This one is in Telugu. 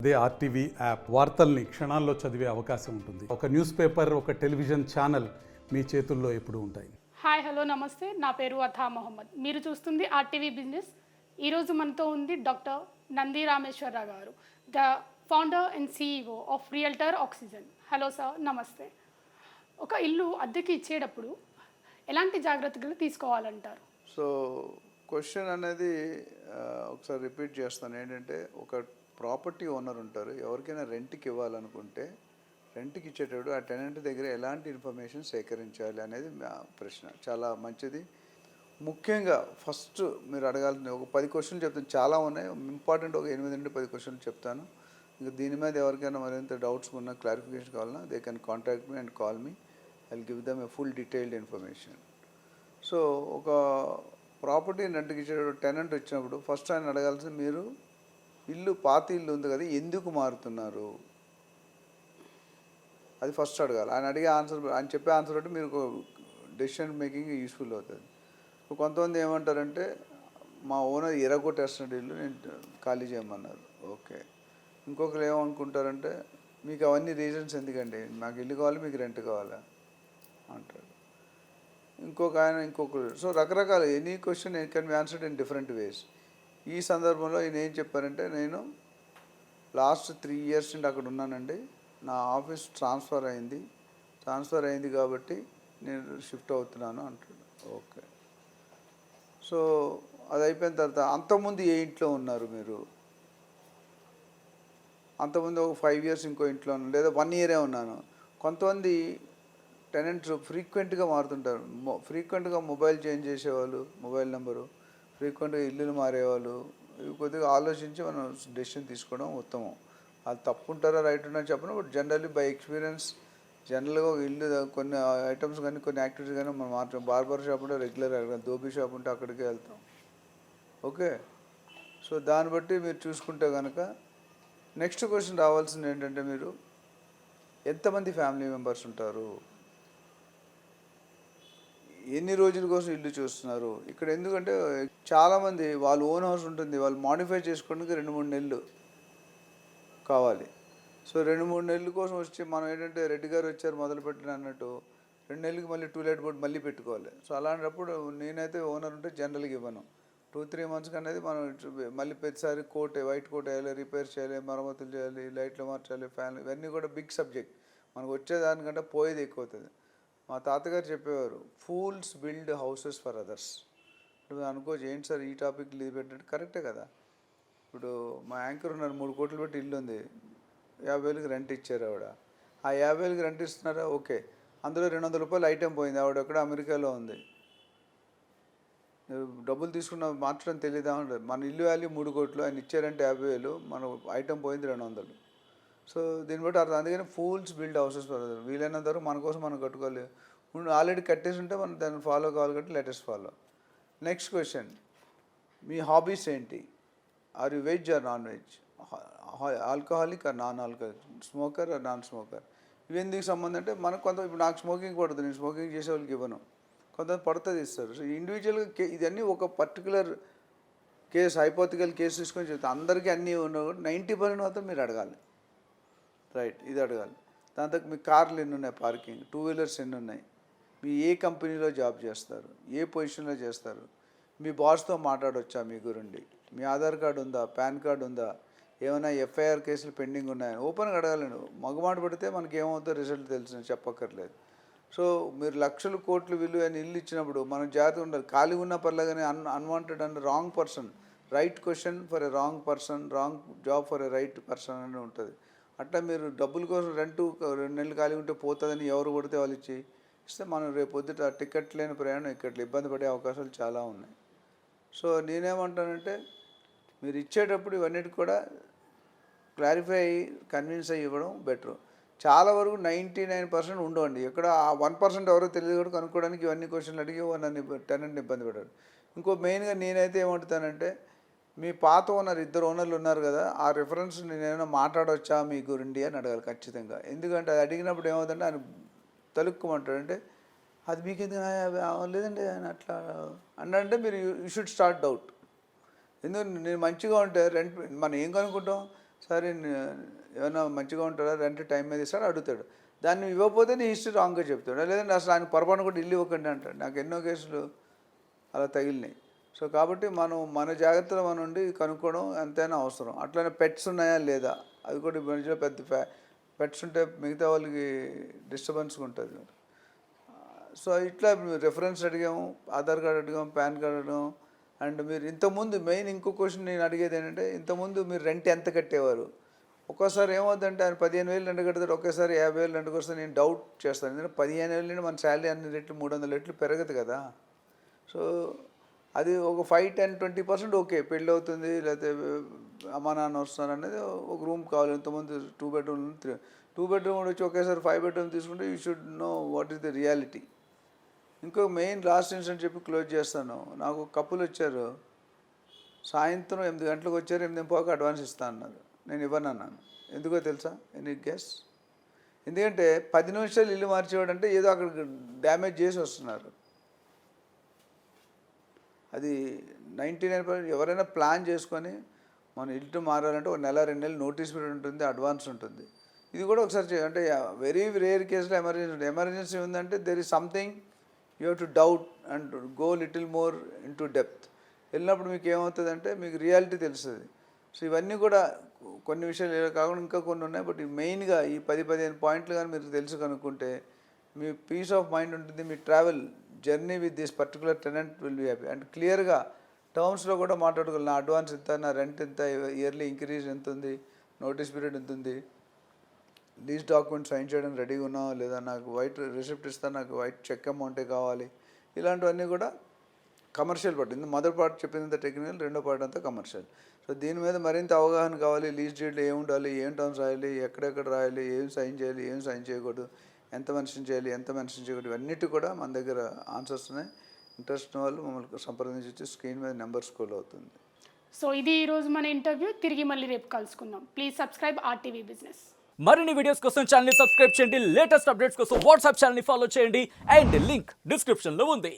అదే ఆర్టీవీ యాప్ వార్తల్ని క్షణాల్లో చదివే అవకాశం ఉంటుంది. ఒక న్యూస్ పేపర్, ఒక టెలివిజన్ ఛానల్ మీ చేతుల్లో ఎప్పుడూ ఉంటాయి. హాయ్ హలో నమస్తే, నా పేరు అథా మొహమ్మద్. మీరు చూస్తుంది ఆర్టీవీ బిజినెస్. ఈరోజు మనతో ఉంది డాక్టర్ నంది రామేశ్వరరావు గారు, the founder and CEO of realtor oxygen. Hello sir, నమస్తే. ఒక ఇల్లు అద్దెకి ఇచ్చేటప్పుడు ఎలాంటి జాగ్రత్తలు తీసుకోవాలంటారు? సో క్వశ్చన్ అనేది ఒకసారి రిపీట్ చేస్తాను. ఏంటంటే, ఒక ప్రాపర్టీ ఓనర్ ఉంటారు, ఎవరికైనా రెంట్కి ఇవ్వాలనుకుంటే రెంట్కి ఇచ్చేటప్పుడు ఆ టెనెంట్ దగ్గర ఎలాంటి ఇన్ఫర్మేషన్ సేకరించాలి అనేది ప్రశ్న. చాలా మంచిది. ముఖ్యంగా ఫస్ట్ మీరు అడగాల్సిన ఒక 10 క్వశ్చన్లు చెప్తాను. చాలా ఉన్నాయి, ఇంపార్టెంట్ ఒక 8 నుండి 10 క్వశ్చన్లు చెప్తాను. ఇంకా దీని మీద ఎవరికైనా మరింత డౌట్స్ ఉన్నా, క్లారిఫికేషన్ కావాలన్నా they can contact me and call me. I will give them A full detailed information. So ఒక ప్రాపర్టీ రెంట్కి ఇచ్చేటప్పుడు టెనెంట్ వచ్చినప్పుడు ఫస్ట్ ఆయన అడగాల్సింది, మీరు ఇల్లు పాత ఇల్లు ఉంది కదా, ఎందుకు మారుతున్నారు? అది ఫస్ట్ అడగాలి. ఆయన అడిగే ఆన్సర్, ఆయన చెప్పే ఆన్సర్ బట్టి మీరు డెసిషన్ మేకింగ్ యూస్ఫుల్ అవుతుంది. కొంతమంది ఏమంటారంటే, మా ఓనర్ ఎరగొట్టేస్తున్నాడు ఇల్లు, నేను ఖాళీ చేయమన్నారు. ఓకే. ఇంకొకరు ఏమనుకుంటారంటే, మీకు అవన్నీ రీజన్స్ ఎందుకండి, నాకు ఇల్లు కావాలి, మీకు రెంట్ కావాలా అంటాడు. ఇంకొకరు. సో రకరకాల any question can be answered in different ways. ఈ సందర్భంలో ఈయన ఏం చెప్పారంటే, నేను లాస్ట్ 3 years నుండి అక్కడ ఉన్నానండి, నా ఆఫీస్ ట్రాన్స్ఫర్ అయింది కాబట్టి నేను షిఫ్ట్ అవుతున్నాను అంటాడు. ఓకే. సో అది అయిపోయిన తర్వాత, అంతకుముందు ఏ ఇంట్లో ఉన్నారు మీరు? అంతకుముందు ఒక 5 years ఇంకో ఇంట్లో ఉన్నాను, లేదా 1 year ఉన్నాను. కొంతమంది టెనెంట్స్ ఫ్రీక్వెంట్గా మారుతుంటారు. ఫ్రీక్వెంట్గా మొబైల్ చేంజ్ చేసేవాళ్ళు, మొబైల్ నెంబరు, ఫ్రీక్వెంట్గా ఇల్లులు మారేవాళ్ళు. ఇవి కొద్దిగా ఆలోచించి మనం డెసిషన్ తీసుకోవడం ఉత్తమం. అది తప్పు ఉంటారా రైట్ ఉంటారని చెప్పను, బట్ జనరల్లీ బై ఎక్స్పీరియన్స్ జనరల్గా ఇల్లు కొన్ని ఐటమ్స్ కానీ కొన్ని యాక్టివిటీస్ కానీ మనం మాత్రం బార్బర్ షాప్ ఉంటే రెగ్యులర్గా, ధోబీ షాప్ ఉంటే అక్కడికే వెళ్తాం. ఓకే. సో దాన్ని బట్టి మీరు చూసుకుంటే కనుక నెక్స్ట్ క్వశ్చన్ రావాల్సింది ఏంటంటే, మీరు ఎంతమంది ఫ్యామిలీ మెంబర్స్ ఉంటారు, ఎన్ని రోజుల కోసం ఇల్లు చూస్తున్నారు ఇక్కడ? ఎందుకంటే చాలామంది వాళ్ళు ఓన్ హౌస్ ఉంటుంది, వాళ్ళు మాడిఫై చేసుకోవడానికి 2-3 నెలలు కావాలి. సో 2-3 నెలల కోసం వచ్చి మనం ఏంటంటే, రెడ్డి గారు వచ్చారు మొదలుపెట్టిన అన్నట్టు 2 నెలలకి మళ్ళీ టూలెట్ బోర్డు మళ్ళీ పెట్టుకోవాలి. సో అలాంటప్పుడు నేనైతే ఓనర్ ఉంటే జనరల్గా ఇవ్వను. 2-3 months అనేది మనం మళ్ళీ ప్రతిసారి వైట్ కోట్ వేయాలి, రిపేర్ చేయాలి, మరమ్మతులు చేయాలి, లైట్లు మార్చాలి, ఫ్యాన్లు, ఇవన్నీ కూడా బిగ్ సబ్జెక్ట్. మనకు వచ్చేదానికంటే పోయేది ఎక్కువ అవుతుంది. మా తాతగారు చెప్పేవారు, fools build houses for others. ఇప్పుడు అనుకోవచ్చు, ఏంటి సార్ ఈ టాపిక్ లీవ్ పెట్టినట్టు, కరెక్టే కదా. ఇప్పుడు మా యాంకర్ ఉన్నారు, 3 కోట్లు పెట్టి ఇల్లు ఉంది, 50,000కి రెంట్ ఇచ్చారు ఆవిడ. ఆ 50,000కి రెంట్ ఇస్తున్నారా, ఓకే. అందులో 200 రూపాయలు ఐటెం పోయింది, ఆవిడ ఎక్కడ అమెరికాలో ఉంది, డబ్బులు తీసుకున్న మార్చడం తెలియదా ఉండదు. మన ఇల్లు వాల్యూ 3 కోట్లు, ఆయన ఇచ్చారంటే 50,000, మన ఐటెం పోయింది 200. సో దీన్ని బట్టి అర్థం. అందుకని fools build houses for others. వీలైనంత వరకు మన కోసం మనం కట్టుకోవాలి. ఆల్రెడీ కట్టేసి ఉంటే మనం దాన్ని ఫాలో కావాలి కాబట్టి లెటెస్ట్ ఫాలో. నెక్స్ట్ క్వశ్చన్, మీ హాబీస్ ఏంటి? Are you veg or non veg, alcoholic or non alcoholic, smoker or non smoker? ఇవి ఎందుకు సంబంధం అంటే, మనకు ఇప్పుడు నాకు స్మోకింగ్ పడుతుంది, నేను స్మోకింగ్ చేసే వాళ్ళకి ఇవ్వను, కొంతమంది పడుతుంది ఇస్తారు. సో ఇండివిజువల్గా ఇదన్నీ ఒక పర్టికులర్ కేసు, హైపోథికల్ కేసు తీసుకొని చెప్తాను. అందరికీ అన్నీ ఉండవు, 90% మాత్రం మీరు అడగాలి. రైట్, ఇది అడగాలి. దాంతో మీ కార్లు ఎన్ని ఉన్నాయి, పార్కింగ్, 2 wheelers ఎన్ని ఉన్నాయి, మీ ఏ కంపెనీలో జాబ్ చేస్తారు, ఏ పొజిషన్లో చేస్తారు, మీ బాస్తో మాట్లాడవచ్చా మీ గురుండి, మీ ఆధార్ కార్డు ఉందా, పాన్ కార్డు ఉందా, ఏమైనా ఎఫ్ఐఆర్ కేసులు పెండింగ్ ఉన్నాయని ఓపెన్గా అడగాలండి. మగమాట పడితే మనకి ఏమవుతుందో రిజల్ట్ తెలుసు, చెప్పక్కర్లేదు. సో మీరు లక్షల కోట్లు విలువ అని ఇల్లు ఇచ్చినప్పుడు మనం జాగ్రత్తగా ఉండాలి. ఖాళీ ఉన్న పర్లేదని unwanted and wrong person, right question for a wrong person, wrong job for a right person అని ఉంటుంది. అట్లా మీరు డబ్బుల కోసం 2 నెలలు ఖాళీ ఉంటే పోతుందని ఎవరు కొడితే వాళ్ళు ఇస్తే మనం రేపు పొద్దుట టికెట్ లేని ప్రయాణం ఇక్కడ ఇబ్బంది పడే అవకాశాలు చాలా ఉన్నాయి. సో నేనేమంటానంటే, మీరు ఇచ్చేటప్పుడు ఇవన్నిటి కూడా క్లారిఫై అయ్యి కన్విన్స్ అయ్యి ఇవ్వడం బెటరు. చాలా వరకు 99% ఉండవండి. ఎక్కడ ఆ 1% ఎవరో తెలియదు కూడా కనుక్కోవడానికి ఇవన్నీ క్వశ్చన్లు అడిగి నన్ను టెనెంట్ని ఇబ్బంది పెట్టారు. ఇంకో మెయిన్గా నేనైతే ఏమంటానంటే, మీ పాత ఓనర్ 2 owners ఉన్నారు కదా, ఆ రిఫరెన్స్ నేనేమైనా మాట్లాడవచ్చా మీ గురించి అని అడగాలి ఖచ్చితంగా. ఎందుకంటే అది అడిగినప్పుడు ఏమవుతుందంటే, ఆయన తలుక్కుమంటాడంటే, అది మీకు ఎందుకు లేదండి ఆయన అట్లా అంటే మీరు యూ షుడ్ స్టార్ట్ డౌట్. ఎందుకంటే నేను మంచిగా ఉంటే రెంట్ మనం ఏం కనుక్కుంటాం, సరే ఏమైనా మంచిగా ఉంటాడా రెంట్ టైం మీద ఇస్తాడు అడుగుతాడు. దాన్ని ఇవ్వకపోతే నీ హిస్టరీ రాంగ్గా చెప్తాడు. లేదంటే అసలు ఆయన పొరపాటున కూడా ఇల్లు ఇవ్వకండి అంటాడు. నాకు ఎన్నో కేసులు అలా తగిలినాయి. సో కాబట్టి మనం మన జాగ్రత్తలో మనం ఉండి కనుక్కోవడం ఎంతైనా అవసరం. అట్లనే పెట్స్ ఉన్నాయా లేదా, అది కూడా మధ్యలో పెద్ద పెట్స్ ఉంటే మిగతా వాళ్ళకి డిస్టర్బెన్స్గా ఉంటుంది. సో ఇట్లా రెఫరెన్స్ అడిగాము, ఆధార్ కార్డు అడిగాము, పాన్ కార్డు అడిగాము. అండ్ మీరు ఇంతకుముందు మెయిన్ ఇంకో క్వశ్చన్ నేను అడిగేది ఏంటంటే, ఇంతకుముందు మీరు రెంట్ ఎంత కట్టేవారు? ఒక్కోసారి ఏమవుతుందంటే ఆయన 15,000 రెంట్ కడతాడు, ఒకేసారి 50,000 రెంట్కి వస్తే నేను డౌట్ చేస్తాను. ఎందుకంటే 15,000 నుండి మన శాలరీ అన్ని రెట్లు 300 రెట్లు పెరగదు కదా. సో అది ఒక 5, 10, 20% ఓకే, పెళ్ళి అవుతుంది లేకపోతే అమ్మా నాన్న వస్తున్నారు అనేది ఒక రూమ్ కావాలి. ఇంతకుముందు 2 బెడ్రూమ్ 2 బెడ్రూమ్ కూడా వచ్చి ఒకేసారి 5 బెడ్రూమ్ తీసుకుంటే you should know what is the reality. ఇంకో మెయిన్ లాస్ట్ ఇన్సిడెంట్ చెప్పి క్లోజ్ చేస్తాను. నాకు కప్పులు వచ్చారు, సాయంత్రం 8 గంటలకు వచ్చారు, 8:15 అడ్వాన్స్ ఇస్తా అన్నారు. నేను ఇవ్వను అన్నాను. ఎందుకో తెలుసా? Any guess? ఎందుకంటే 10 నిమిషాలు ఇల్లు మార్చేవాడంటే ఏదో అక్కడ డ్యామేజ్ చేసి వస్తున్నారు. అది 99% ఎవరైనా ప్లాన్ చేసుకొని మనం ఇల్లు మారాలంటే 1 నెల 2 నెలలు నోటీస్ పీరియడ్ ఉంటుంది, అడ్వాన్స్ ఉంటుంది. ఇది కూడా ఒకసారి అంటే వెరీ రేర్ కేసులో ఎమర్జెన్సీ ఉందంటే there is something you have to doubt and go little more in to depth. వెళ్ళినప్పుడు మీకు ఏమవుతుందంటే మీకు రియాలిటీ తెలుస్తుంది. సో ఇవన్నీ కూడా కొన్ని విషయాలు ఇలా కాకుండా ఇంకా కొన్ని ఉన్నాయి. బట్ మెయిన్గా ఈ 10-15 పాయింట్లు కానీ మీరు తెలుసు కనుక్కుంటే మీ పీస్ ఆఫ్ మైండ్ ఉంటుంది. మీ travel journey with this particular tenant will be happy. And క్లియర్గా టర్మ్స్లో కూడా మాట్లాడుకోవాలి. నా అడ్వాన్స్ ఎంత, నా రెంట్ ఎంత, ఇయర్లీ ఇంక్రీజ్ ఎంత ఉంది, నోటీస్ పీరియడ్ ఎంత ఉంది, లీజ్ డాక్యుమెంట్ సైన్ చేయడం రెడీగా ఉన్నావా లేదా, నాకు వైట్ రిసిప్ట్ ఇస్తాను, నాకు వైట్ చెక్ అమౌంటే కావాలి. ఇలాంటివన్నీ కూడా కమర్షియల్ పార్ట్. మొదటి పార్ట్ చెప్పిందంత టెక్నికల్, రెండో పార్ట్ అంతా కమర్షియల్. సో దీని మీద మరింత అవగాహన కావాలి. లీజ్ డీడ్లో ఏమి ఉండాలి, ఏం టర్మ్స్ రాయాలి, ఎక్కడెక్కడ రాయాలి, ఏం సైన్ చేయాలి, ఏం సైన్ చేయకూడదు, ఎంత మెన్షన్ చేయాలి, ఎంత మెన్షన్ చేయకూడదు, ఇవన్నిటి కూడా మన దగ్గర ఆన్సర్స్ ఉన్నాయి. ఇంట్రెస్ట్ ఉన్న వాళ్ళు మమ్మల్ని సంప్రదించి స్క్రీన్ మీద నెంబర్ స్క్రోల్ అవుతుంది. సో ఇది ఈరోజు మన ఇంటర్వ్యూ. తిరిగి మళ్ళీ రేపు కలుసుకుందాం. Please subscribe RTV business. మరిన్ని వీడియోస్ కోసం ఛానల్ ని సబ్స్క్రైబ్ చేయండి. లేటెస్ట్ అప్డేట్స్ కోసం వాట్సాప్ ఛానల్ ని ఫాలో చేయండి. అండ్ లింక్ డిస్క్రిప్షన్ లో ఉంది.